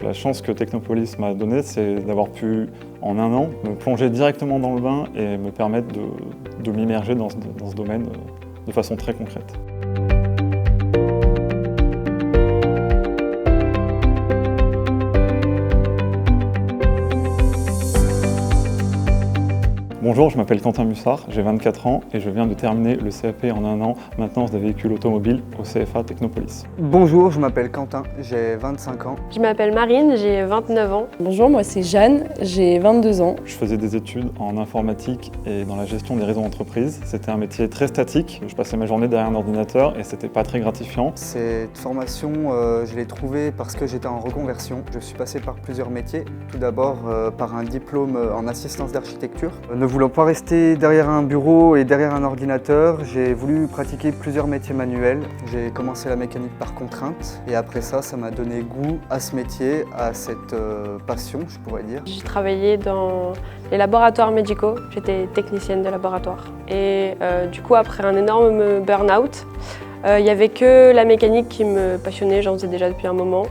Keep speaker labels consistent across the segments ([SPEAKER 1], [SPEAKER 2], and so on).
[SPEAKER 1] La chance que Technopolis m'a donnée, c'est d'avoir pu, en un an, me plonger directement dans le bain et me permettre de m'immerger dans ce domaine de façon très concrète. Bonjour, je m'appelle Quentin Mussard, j'ai 24 ans et je viens de terminer le CAP en un an, maintenance des véhicules automobiles au CFA Technopolis.
[SPEAKER 2] Bonjour, je m'appelle Quentin, j'ai 25 ans.
[SPEAKER 3] Je m'appelle Marine, j'ai 29 ans.
[SPEAKER 4] Bonjour, moi c'est Jeanne, j'ai 22 ans.
[SPEAKER 1] Je faisais des études en informatique et dans la gestion des réseaux d'entreprise. C'était un métier très statique, je passais ma journée derrière un ordinateur et c'était pas très gratifiant.
[SPEAKER 2] Cette formation, je l'ai trouvée parce que j'étais en reconversion. Je suis passé par plusieurs métiers. Tout d'abord par un diplôme en assistance d'architecture. Ne voulant pas rester derrière un bureau et derrière un ordinateur, j'ai voulu pratiquer plusieurs métiers manuels. J'ai commencé la mécanique par contrainte et après ça m'a donné goût à ce métier, à cette passion, je pourrais dire.
[SPEAKER 3] J'ai travaillé dans les laboratoires médicaux, j'étais technicienne de laboratoire. Et du coup, après un énorme burn-out, il n'y avait que la mécanique qui me passionnait, j'en faisais déjà depuis un moment.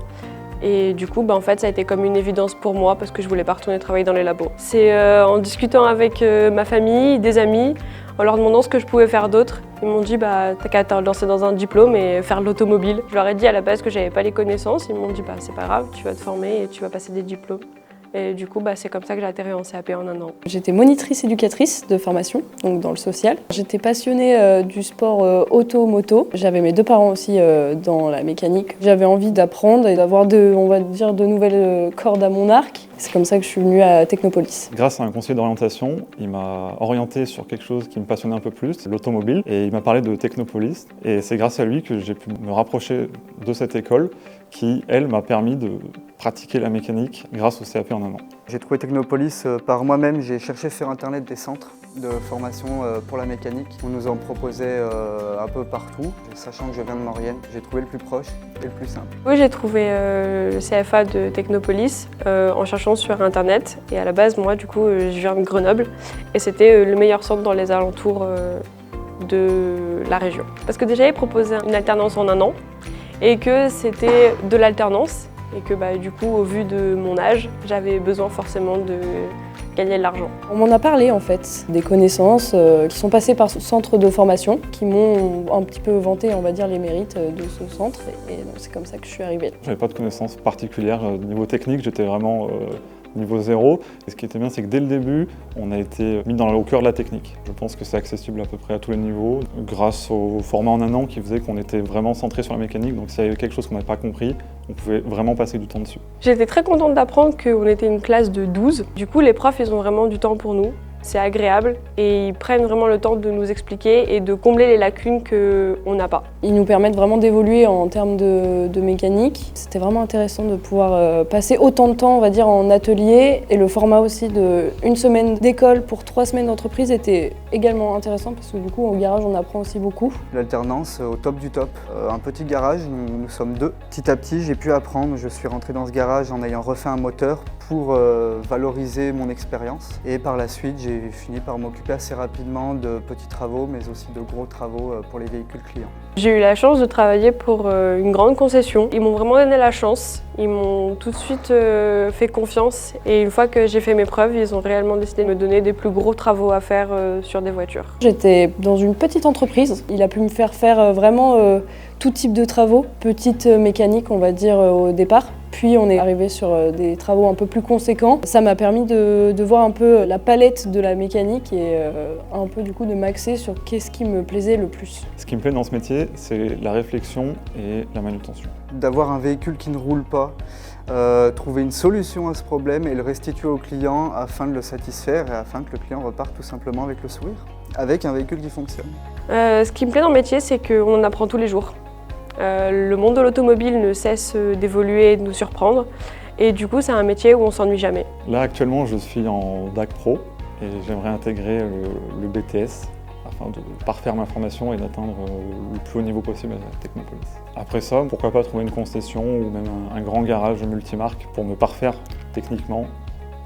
[SPEAKER 3] Et du coup, en fait, ça a été comme une évidence pour moi parce que je voulais pas retourner travailler dans les labos. C'est en discutant avec ma famille, des amis, en leur demandant ce que je pouvais faire d'autre. Ils m'ont dit t'as qu'à te lancer dans un diplôme et faire de l'automobile. Je leur ai dit à la base que j'avais pas les connaissances. Ils m'ont dit c'est pas grave, tu vas te former et tu vas passer des diplômes. Et du coup, c'est comme ça que j'ai atterri en CAP en un an.
[SPEAKER 4] J'étais monitrice éducatrice de formation, donc dans le social. J'étais passionnée du sport auto-moto. J'avais mes deux parents aussi dans la mécanique. J'avais envie d'apprendre et d'avoir de nouvelles cordes à mon arc. C'est comme ça que je suis venue à Technopolis.
[SPEAKER 1] Grâce à un conseiller d'orientation, il m'a orienté sur quelque chose qui me passionnait un peu plus, l'automobile, et il m'a parlé de Technopolis. Et c'est grâce à lui que j'ai pu me rapprocher de cette école qui, elle, m'a permis de pratiquer la mécanique grâce au CAP en un an.
[SPEAKER 2] J'ai trouvé Technopolis par moi-même. J'ai cherché sur internet des centres de formation pour la mécanique. On nous en proposait un peu partout. Sachant que je viens de Maurienne, j'ai trouvé le plus proche et le plus simple.
[SPEAKER 3] Oui, j'ai trouvé le CFA de Technopolis en cherchant sur internet. Et à la base, moi, du coup, je viens de Grenoble. Et c'était le meilleur centre dans les alentours de la région. Parce que déjà, ils proposaient une alternance en un an. Et que c'était de l'alternance et que du coup, au vu de mon âge, j'avais besoin forcément de gagner de l'argent.
[SPEAKER 4] On m'en a parlé en fait, des connaissances qui sont passées par ce centre de formation, qui m'ont un petit peu vanté, on va dire, les mérites de ce centre. Et c'est comme ça que je suis arrivée.
[SPEAKER 1] J'avais pas de connaissances particulières niveau technique, j'étais vraiment niveau zéro. Et ce qui était bien, c'est que dès le début, on a été mis au cœur de la technique. Je pense que c'est accessible à peu près à tous les niveaux, grâce au format en un an qui faisait qu'on était vraiment centré sur la mécanique. Donc s'il y avait quelque chose qu'on n'avait pas compris, on pouvait vraiment passer du temps dessus.
[SPEAKER 3] J'étais très contente d'apprendre qu'on était une classe de 12. Du coup, les profs, ils ont vraiment du temps pour nous. C'est agréable et ils prennent vraiment le temps de nous expliquer et de combler les lacunes qu'on n'a pas.
[SPEAKER 4] Ils nous permettent vraiment d'évoluer en termes de mécanique. C'était vraiment intéressant de pouvoir passer autant de temps, on va dire, en atelier. Et le format aussi de une semaine d'école pour 3 semaines d'entreprise était également intéressant parce que du coup, au garage, on apprend aussi beaucoup.
[SPEAKER 2] L'alternance au top du top. Un petit garage, nous sommes 2. Petit à petit, j'ai pu apprendre. Je suis rentré dans ce garage en ayant refait un moteur pour valoriser mon expérience. Et par la suite, j'ai fini par m'occuper assez rapidement de petits travaux, mais aussi de gros travaux pour les véhicules clients.
[SPEAKER 3] J'ai eu la chance de travailler pour une grande concession. Ils m'ont vraiment donné la chance. Ils m'ont tout de suite fait confiance. Et une fois que j'ai fait mes preuves, ils ont réellement décidé de me donner des plus gros travaux à faire sur des voitures.
[SPEAKER 4] J'étais dans une petite entreprise. Il a pu me faire faire vraiment tout type de travaux. Petite mécanique, on va dire, au départ. Puis on est arrivé sur des travaux un peu plus conséquents. Ça m'a permis de voir un peu la palette de la mécanique et un peu du coup de m'axer sur qu'est-ce qui me plaisait le plus.
[SPEAKER 1] Ce qui me plaît dans ce métier, c'est la réflexion et la manutention.
[SPEAKER 2] D'avoir un véhicule qui ne roule pas, trouver une solution à ce problème et le restituer au client afin de le satisfaire et afin que le client reparte tout simplement avec le sourire, avec un véhicule qui fonctionne.
[SPEAKER 3] Ce qui me plaît dans le métier, c'est qu'on en apprend tous les jours. Le monde de l'automobile ne cesse d'évoluer et de nous surprendre. Et du coup, c'est un métier où on ne s'ennuie jamais.
[SPEAKER 1] Là, actuellement, je suis en DAC Pro et j'aimerais intégrer le BTS afin de parfaire ma formation et d'atteindre le plus haut niveau possible à Technopolis. Après ça, pourquoi pas trouver une concession ou même un grand garage multimarque pour me parfaire techniquement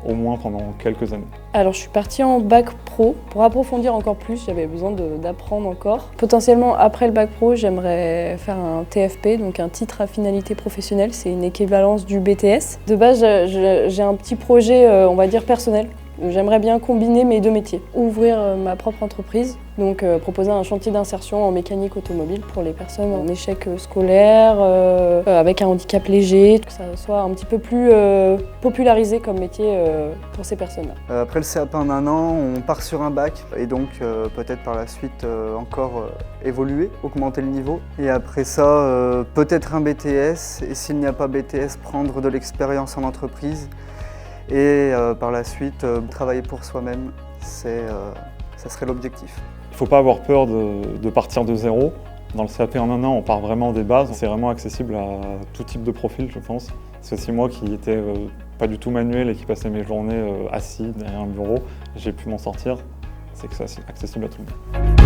[SPEAKER 1] au moins pendant quelques années.
[SPEAKER 4] Alors je suis partie en bac pro. Pour approfondir encore plus, j'avais besoin d'apprendre encore. Potentiellement après le bac pro, j'aimerais faire un TFP, donc un titre à finalité professionnelle. C'est une équivalence du BTS. De base, j'ai un petit projet, on va dire personnel. J'aimerais bien combiner mes deux métiers. Ouvrir ma propre entreprise, donc proposer un chantier d'insertion en mécanique automobile pour les personnes en échec scolaire, avec un handicap léger, que ça soit un petit peu plus popularisé comme métier pour ces personnes-là.
[SPEAKER 2] Après le CAP en un an, on part sur un bac et donc peut-être par la suite encore évoluer, augmenter le niveau. Et après ça, peut-être un BTS et s'il n'y a pas BTS, prendre de l'expérience en entreprise. Et par la suite, travailler pour soi-même, ça serait l'objectif.
[SPEAKER 1] Il ne faut pas avoir peur de partir de zéro. Dans le CAP en un an, on part vraiment des bases. C'est vraiment accessible à tout type de profil, je pense. Parce que si moi qui n'étais pas du tout manuel et qui passais mes journées assis derrière un bureau, j'ai pu m'en sortir, c'est que c'est accessible à tout le monde.